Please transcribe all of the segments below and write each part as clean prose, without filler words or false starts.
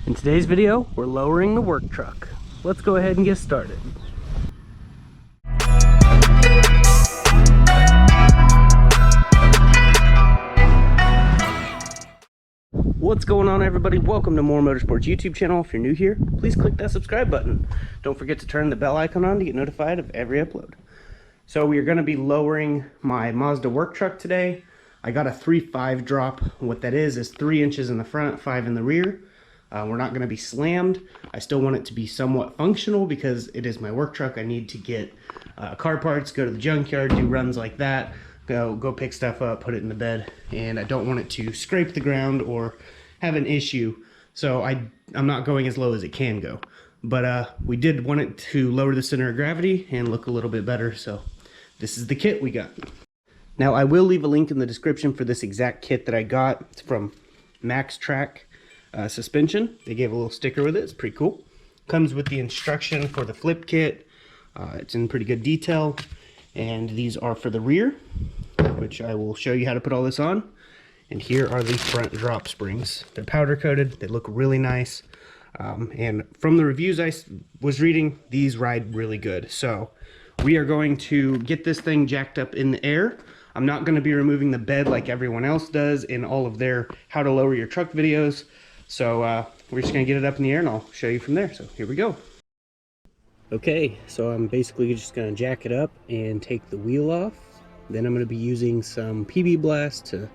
In today's video, we're lowering the work truck. Let's go ahead and get started. What's going on, everybody? Welcome to More Motorsports YouTube channel. If you're new here, please click that subscribe button. Don't forget to turn the bell icon on to get notified of every upload. So we are going to be lowering my Mazda work truck today. I got a 3.5 drop. What that is 3 inches in the front, 5 in the rear. We're not going to be slammed. I still want it to be somewhat functional because it is my work truck. I need to get car parts, go to the junkyard, do runs like that, go pick stuff up, put it in the bed, and I don't want it to scrape the ground or have an issue. So I'm not going as low as it can go. But we did want it to lower the center of gravity and look a little bit better. So this is the kit we got. Now I will leave a link in the description for this exact kit that I got. It's from Max Track. Suspension. They gave a little sticker with it. It's pretty cool. Comes with the instruction for the flip kit. It's in pretty good detail. And these are for the rear, which I will show you how to put all this on. And here are the front drop springs. They're powder coated. They look really nice. And from the reviews I was reading, these ride really good. So we are going to get this thing jacked up in the air. I'm not going to be removing the bed like everyone else does in all of their how to lower your truck videos. So we're just going to get it up in the air and I'll show you from there. So here we go. Okay, so I'm basically just going to jack it up and take the wheel off. Then I'm going to be using some PB Blast to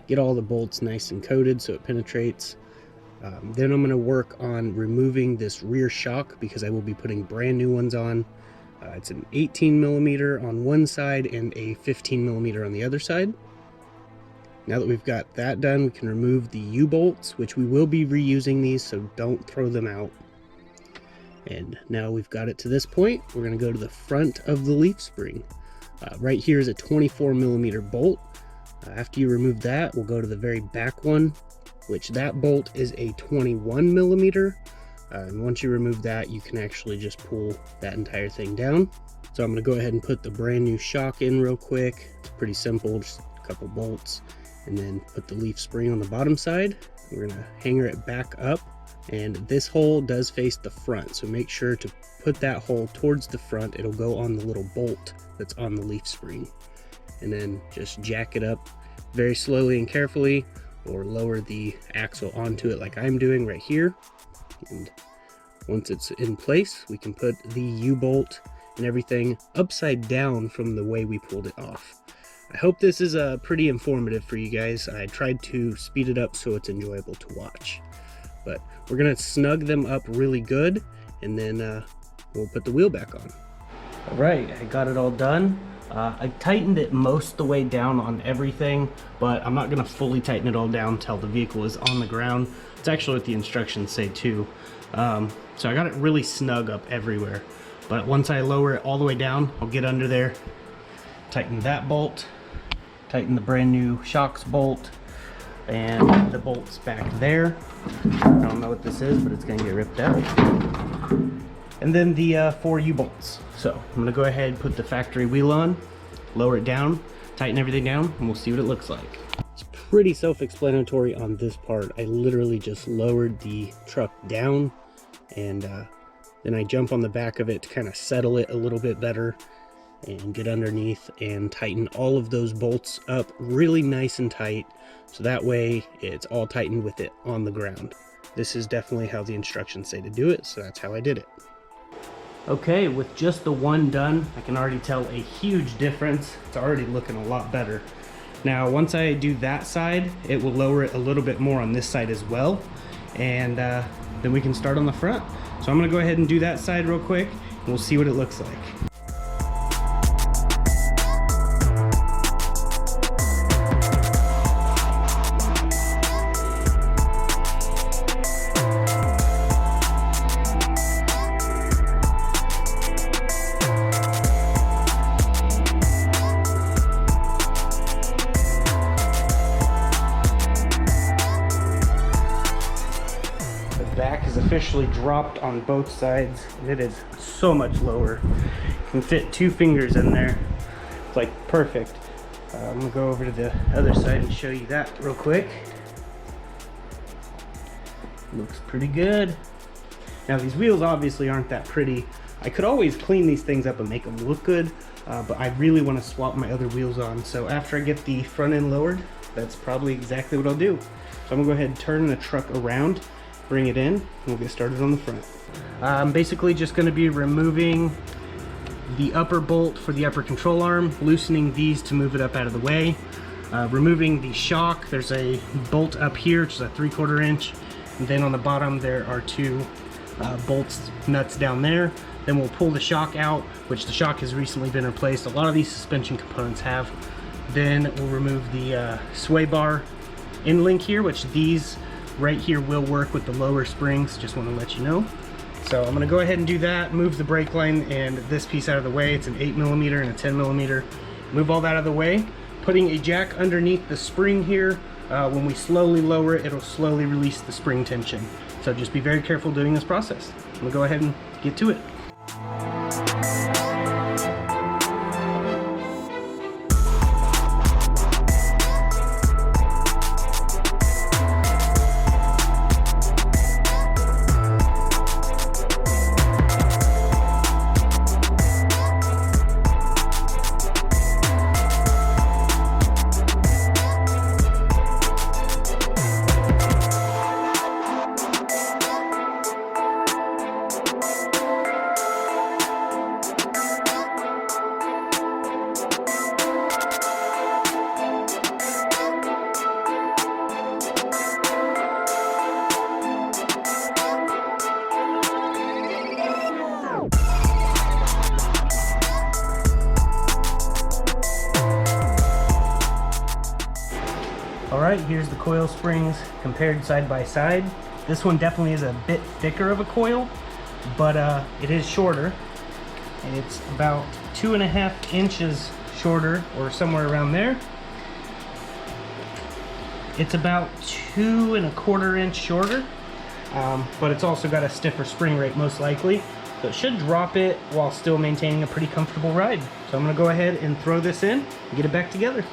get all the bolts nice and coated so it penetrates. Then I'm going to work on removing this rear shock because I will be putting brand new ones on. It's an 18 millimeter on one side and a 15 millimeter on the other side. Now that we've got that done, we can remove the U-bolts, which we will be reusing these, so don't throw them out. And now we've got it to this point, we're going to go to the front of the leaf spring. Right here is a 24 millimeter bolt. After you remove that, we'll go to the very back one, which that bolt is a 21 millimeter. And once you remove that, you can actually just pull that entire thing down. So I'm going to go ahead and put the brand new shock in real quick. It's pretty simple, just a couple bolts. And then put the leaf spring on the bottom side. We're going to hanger it back up, and this hole does face the front, so make sure to put that hole towards the front. It'll go on the little bolt that's on the leaf spring, and then just jack it up very slowly and carefully, or lower the axle onto it like I'm doing right here. And once it's in place, we can put the U-bolt and everything upside down from the way we pulled it off. I hope this is pretty informative for you guys. I tried to speed it up so it's enjoyable to watch. But we're going to snug them up really good, and then we'll put the wheel back on. Alright, I got it all done. I tightened it most of the way down on everything, but I'm not going to fully tighten it all down until the vehicle is on the ground. It's actually what the instructions say too. So I got it really snug up everywhere. But once I lower it all the way down, I'll get under there, tighten that bolt, tighten the brand new shocks bolt, and the bolts back there. I don't know what this is, but it's going to get ripped out. And then the 4 U-bolts. So I'm going to go ahead and put the factory wheel on, lower it down, tighten everything down, and we'll see what it looks like. It's pretty self-explanatory on this part. I literally just lowered the truck down, and then I jump on the back of it to kind of settle it a little bit better and get underneath and tighten all of those bolts up really nice and tight, so that way it's all tightened with it on the ground. This is definitely how the instructions say to do it, so that's how I did it. Okay, with just the one done, I can already tell a huge difference. It's already looking a lot better. Now once I do that side, it will lower it a little bit more on this side as well, and then we can start on the front. So I'm going to go ahead and do that side real quick, and we'll see what it looks like. Back is officially dropped on both sides, and it is so much lower. You can fit 2 fingers in there. It's like perfect. I'm gonna go over to the other side and show you that real quick. Looks pretty good. Now these wheels obviously aren't that pretty. I could always clean these things up and make them look good, but I really want to swap my other wheels on. So after I get the front end lowered, that's probably exactly what I'll do. So I'm gonna go ahead and turn the truck around, bring it in, and we'll get started on the front. I'm basically just gonna be removing the upper bolt for the upper control arm, loosening these to move it up out of the way, removing the shock. There's a bolt up here, which is a 3/4 inch, and then on the bottom there are two bolts, nuts down there. Then we'll pull the shock out, which the shock has recently been replaced. A lot of these suspension components have. Then we'll remove the sway bar end link here, which these right here will work with the lower springs. Just want to let you know. So I'm going to go ahead and do that, move the brake line and this piece out of the way. It's an 8mm and a 10mm. Move all that out of the way. Putting a jack underneath the spring here. When we slowly lower it, it'll slowly release the spring tension. So just be very careful doing this process. I'm going to go ahead and get to it. Alright, here's the coil springs compared side by side. This one definitely is a bit thicker of a coil, but it is shorter. It's about 2.5 inches shorter, or somewhere around there. It's about 2.25 inches shorter, but it's also got a stiffer spring rate most likely. So it should drop it while still maintaining a pretty comfortable ride. So I'm going to go ahead and throw this in and get it back together.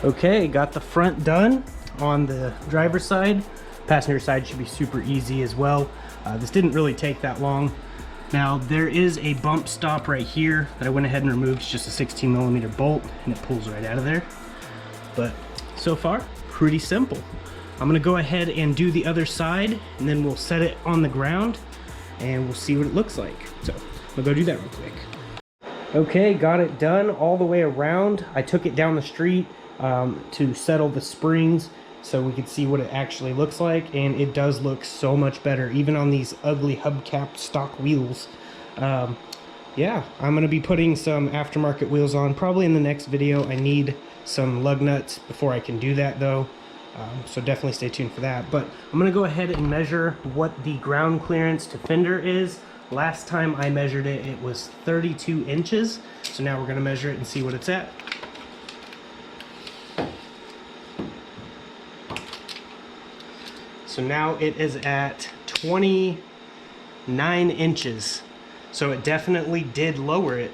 Okay, got the front done on the driver's side. Passenger side should be super easy as well. This didn't really take that long. Now there is a bump stop right here that I went ahead and removed. It's just a 16mm bolt and it pulls right out of there. But so far, pretty simple. I'm gonna go ahead and do the other side and then we'll set it on the ground and we'll see what it looks like. So I'm gonna go do that real quick. Okay, got it done all the way around. I took it down the street to settle the springs so we could see what it actually looks like, and it does look so much better even on these ugly hubcap stock wheels. Yeah, I'm gonna be putting some aftermarket wheels on probably in the next video. I need some lug nuts before I can do that though, so definitely stay tuned for that. But I'm gonna go ahead and measure what the ground clearance to fender is. Last time I measured it, it was 32 inches. So now we're gonna measure it and see what it's at. So now it is at 29 inches. So it definitely did lower it.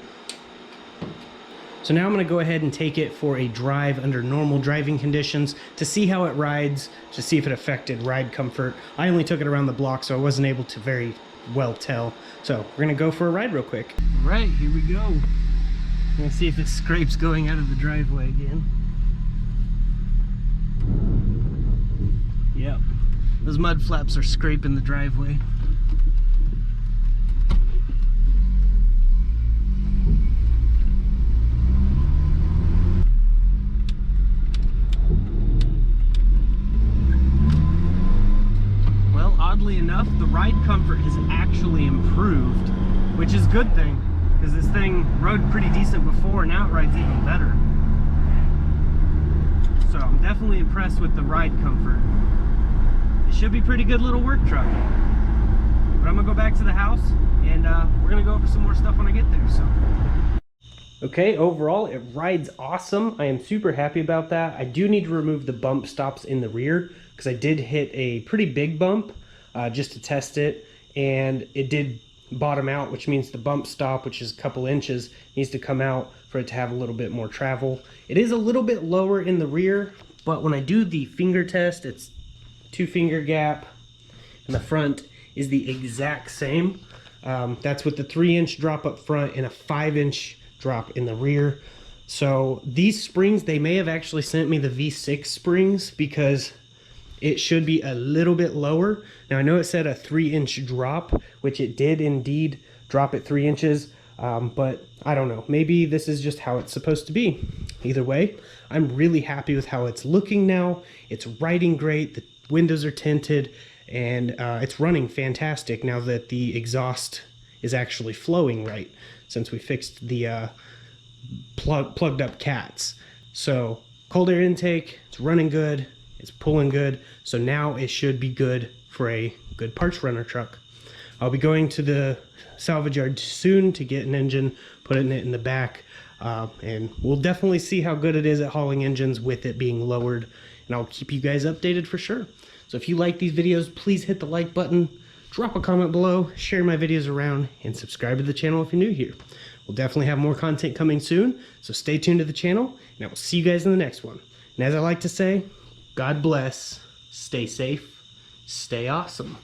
So now I'm gonna go ahead and take it for a drive under normal driving conditions to see how it rides, to see if it affected ride comfort. I only took it around the block, so I wasn't able to very well tell. So we're gonna go for a ride real quick. All right, here we go. Let's see if it scrapes going out of the driveway again. Yep, those mud flaps are scraping the driveway. ride comfort has actually improved, which is a good thing, because this thing rode pretty decent before, now it rides even better. So I'm definitely impressed with the ride comfort. It should be a pretty good little work truck. But I'm gonna go back to the house, and we're gonna go over some more stuff when I get there. So okay, overall it rides awesome. I am super happy about that. I do need to remove the bump stops in the rear, because I did hit a pretty big bump just to test it, and it did bottom out, which means the bump stop, which is a couple inches, needs to come out for it to have a little bit more travel. It is a little bit lower in the rear, but when I do the finger test, it's 2-finger gap, and the front is the exact same. That's with the 3-inch drop up front and a 5-inch drop in the rear. So these springs, they may have actually sent me the V6 springs, because it should be a little bit lower. Now I know it said a 3-inch drop, which it did indeed drop at 3 inches, but I don't know, maybe this is just how it's supposed to be. Either way, I'm really happy with how it's looking now. It's riding great, the windows are tinted, and it's running fantastic now that the exhaust is actually flowing right, since we fixed the plugged up cats. So cold air intake, it's running good, it's pulling good, so now it should be good for a good parts runner truck. I'll be going to the salvage yard soon to get an engine, putting it in the back, and we'll definitely see how good it is at hauling engines with it being lowered, and I'll keep you guys updated for sure. So if you like these videos, please hit the like button, drop a comment below, share my videos around, and subscribe to the channel if you're new here. We'll definitely have more content coming soon, so stay tuned to the channel, and I will see you guys in the next one. And as I like to say, God bless, stay safe, stay awesome.